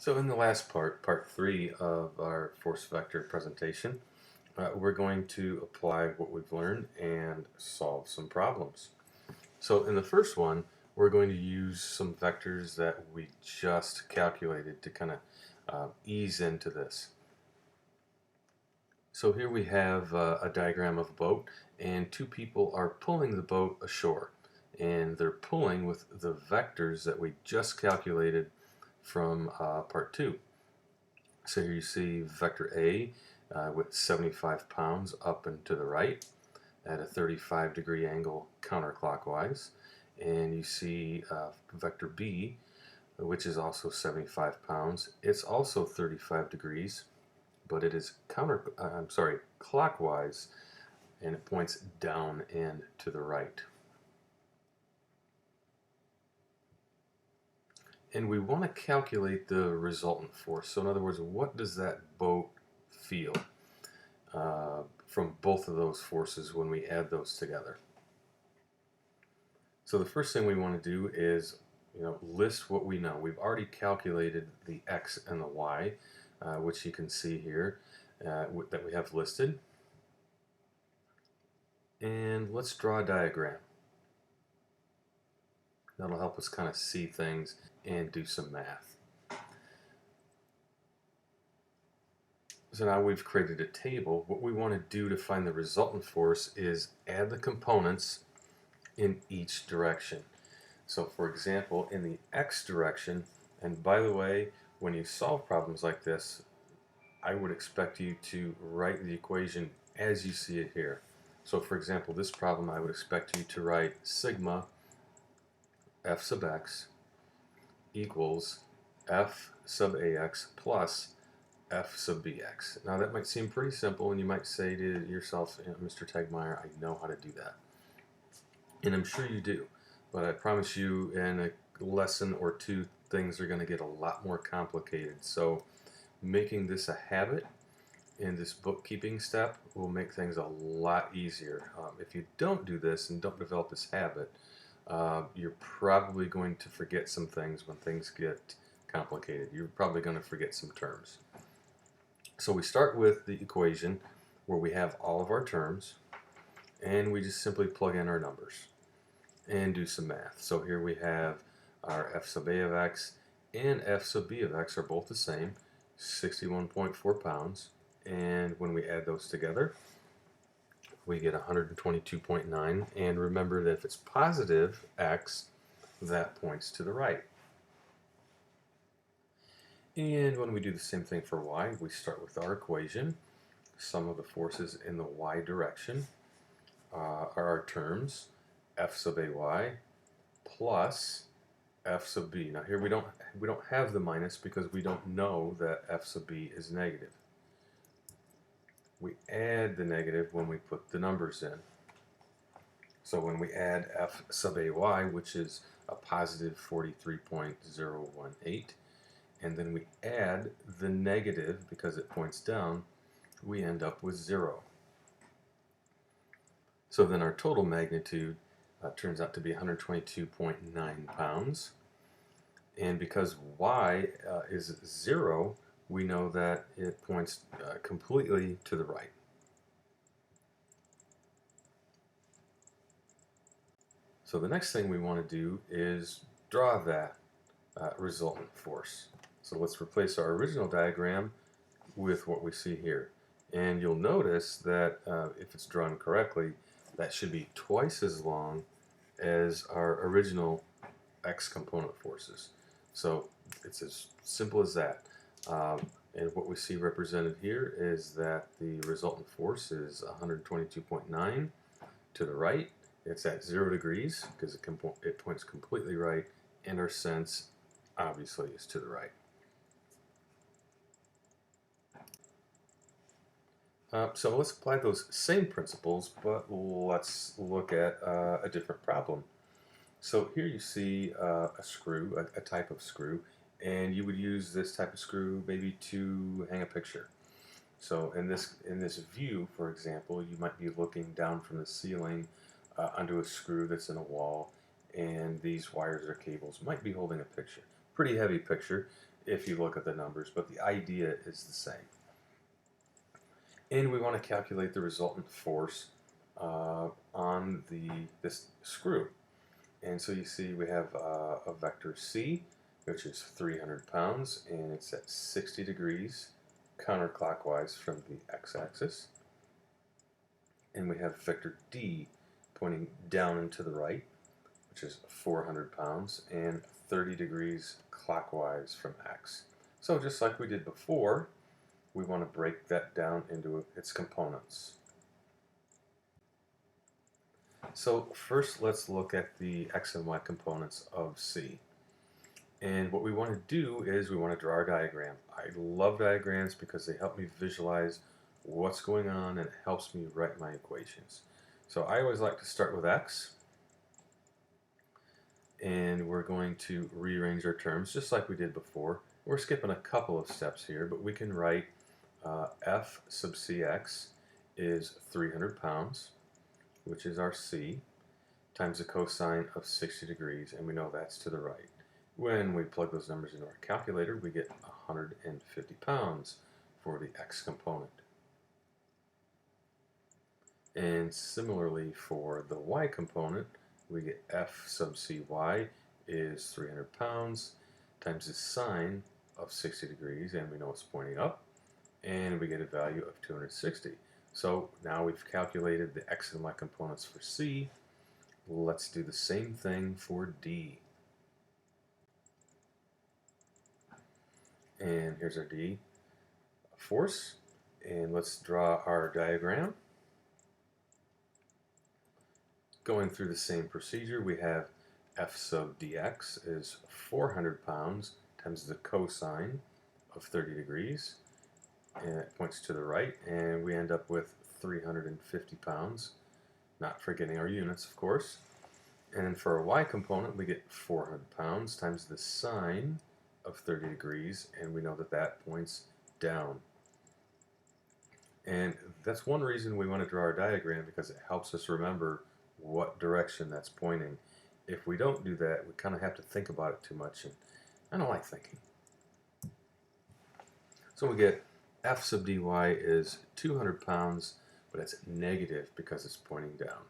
So in the last part 3 of our force vector presentation, we're going to apply what we've learned and solve some problems. So in the first one, we're going to use some vectors that we just calculated to kind of ease into this. So here we have a diagram of a boat, and two people are pulling the boat ashore, and they're pulling with the vectors that we just calculated from part 2. So here you see vector A with 75 pounds up and to the right at a 35-degree angle counterclockwise. And you see vector B, which is also 75 pounds. It's also 35 degrees, but it is clockwise, and it points down and to the right. And we want to calculate the resultant force. So in other words, what does that boat feel from both of those forces when we add those together? So the first thing we want to do is list what we know. We've already calculated the x and the y, which you can see here that we have listed. And let's draw a diagram. That'll help us kind of see things and do some math. So now we've created a table. What we want to do to find the resultant force is add the components in each direction. So for example, in the x direction, and by the way, when you solve problems like this, I would expect you to write the equation as you see it here. So for example, this problem, I would expect you to write sigma f sub x equals f sub ax plus f sub bx. Now that might seem pretty simple, and you might say to yourself, Mr. Tegmeyer, I know how to do that. And I'm sure you do, but I promise you in a lesson or two, things are going to get a lot more complicated. So making this a habit in this bookkeeping step will make things a lot easier. If you don't do this and don't develop this habit, you're probably going to forget some things when things get complicated. You're probably going to forget some terms. So we start with the equation where we have all of our terms, and we just simply plug in our numbers and do some math. So here we have our f sub a of x and f sub b of x are both the same, 61.4 pounds. And when we add those together, we get 122.9. And remember that if it's positive x, that points to the right. And when we do the same thing for y, we start with our equation. Sum of the forces in the y direction are our terms, f sub ay plus f sub b. Now here we don't have the minus because we don't know that f sub b is negative. We add the negative when we put the numbers in. So when we add f sub ay, which is a positive 43.018, and then we add the negative because it points down, we end up with 0. So then our total magnitude turns out to be 122.9 pounds. And because y is 0, we know that it points completely to the right. So the next thing we want to do is draw that resultant force. So let's replace our original diagram with what we see here. And you'll notice that if it's drawn correctly, that should be twice as long as our original x component forces. So it's as simple as that. And what we see represented here is that the resultant force is 122.9 to the right. It's at 0 degrees because it points completely right, and our sense obviously is to the right. So let's apply those same principles, but let's look at a different problem. So here you see a screw, a type of screw, and you would use this type of screw maybe to hang a picture. So in this view, for example, you might be looking down from the ceiling onto a screw that's in a wall, and these wires or cables might be holding a picture. Pretty heavy picture, if you look at the numbers, but the idea is the same. And we want to calculate the resultant force on this screw. And so you see we have a vector C, which is 300 pounds, and it's at 60 degrees counterclockwise from the x-axis. And we have vector D pointing down and to the right, which is 400 pounds, and 30 degrees clockwise from x. So just like we did before, we want to break that down into its components. So first let's look at the x and y components of C. And what we want to do is we want to draw our diagram. I love diagrams because they help me visualize what's going on and it helps me write my equations. So I always like to start with x, and we're going to rearrange our terms just like we did before. We're skipping a couple of steps here, but we can write f sub cx is 300 pounds, which is our C, times the cosine of 60 degrees, and we know that's to the right. When we plug those numbers into our calculator, we get 150 pounds for the x component. And similarly for the y component, we get f sub cy is 300 pounds times the sine of 60 degrees, and we know it's pointing up, and we get a value of 260. So now we've calculated the x and y components for C. Let's do the same thing for D. And here's our D force, and let's draw our diagram. Going through the same procedure, we have f sub dx is 400 pounds times the cosine of 30 degrees, and it points to the right, and we end up with 350 pounds, not forgetting our units, of course. And for our y component, we get 400 pounds times the sine of 30 degrees, and we know that that points down. And that's one reason we want to draw our diagram, because it helps us remember what direction that's pointing. If we don't do that, we kind of have to think about it too much, and I don't like thinking. So we get f sub dy is 200 pounds, but it's negative because it's pointing down.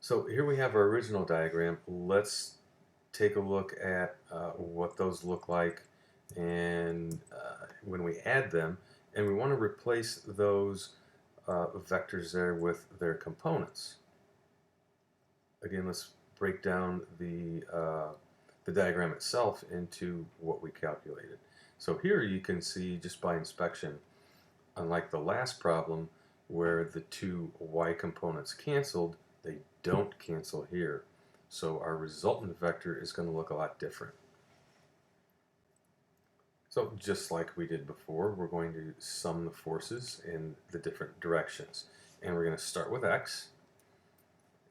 So here we have our original diagram. Let's take a look at what those look like and when we add them, and we want to replace those vectors there with their components. Again, let's break down the diagram itself into what we calculated. So here you can see just by inspection, unlike the last problem where the two y components canceled, they don't cancel here. So our resultant vector is going to look a lot different. So just like we did before, we're going to sum the forces in the different directions. And we're going to start with x,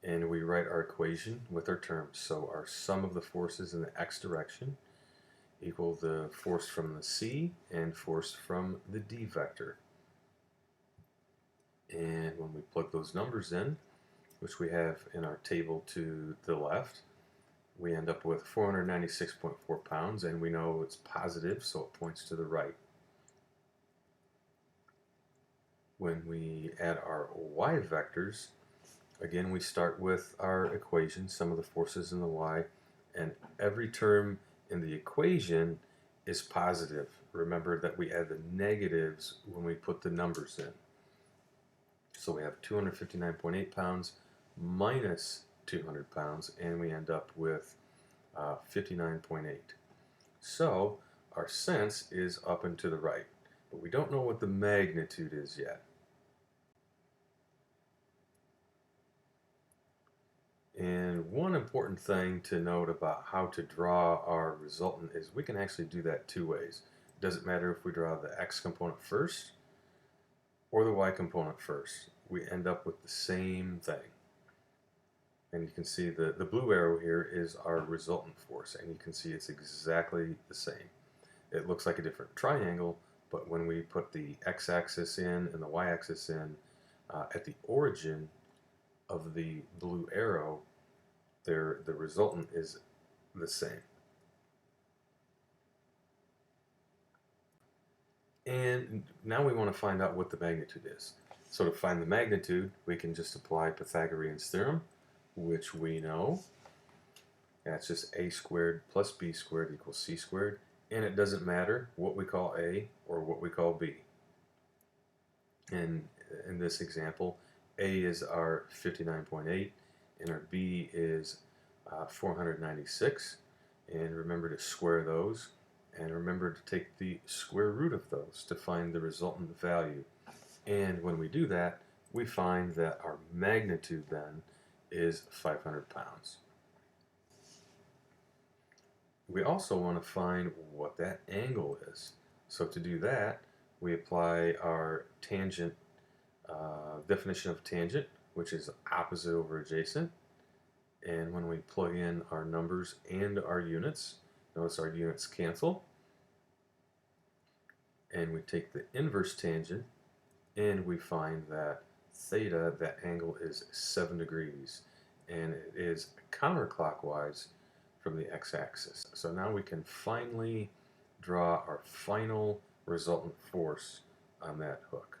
and we write our equation with our terms. So our sum of the forces in the x direction equal the force from the C and force from the D vector. And when we plug those numbers in, which we have in our table to the left, we end up with 496.4 pounds, and we know it's positive, so it points to the right. When we add our y vectors, again we start with our equation, sum of the forces in the y, and every term in the equation is positive. Remember that we add the negatives when we put the numbers in. So we have 259.8 pounds minus 200 pounds, and we end up with 59.8. So our sense is up and to the right, but we don't know what the magnitude is yet. And one important thing to note about how to draw our resultant is we can actually do that two ways. It doesn't matter if we draw the x component first or the y component first. We end up with the same thing. And you can see the blue arrow here is our resultant force, and you can see it's exactly the same. It looks like a different triangle, but when we put the x-axis in and the y-axis in at the origin of the blue arrow, the resultant is the same. And now we want to find out what the magnitude is. So to find the magnitude, we can just apply Pythagorean's theorem, which we know. That's just a squared plus b squared equals c squared. And it doesn't matter what we call a or what we call b. And in this example, a is our 59.8 and our b is 496. And remember to square those. And remember to take the square root of those to find the resultant value. And when we do that, we find that our magnitude then is 500 pounds. We also want to find what that angle is. So to do that, we apply our tangent definition of tangent, which is opposite over adjacent. And when we plug in our numbers and our units, notice our units cancel. And we take the inverse tangent, and we find that theta, that angle, is 7 degrees. And it is counterclockwise from the x-axis. So now we can finally draw our final resultant force on that hook.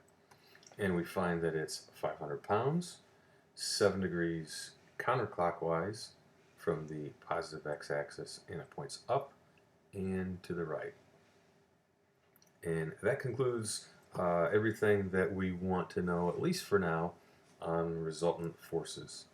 And we find that it's 500 pounds, 7 degrees counterclockwise from the positive x-axis, and it points up and to the right. And that concludes everything that we want to know, at least for now, on resultant forces.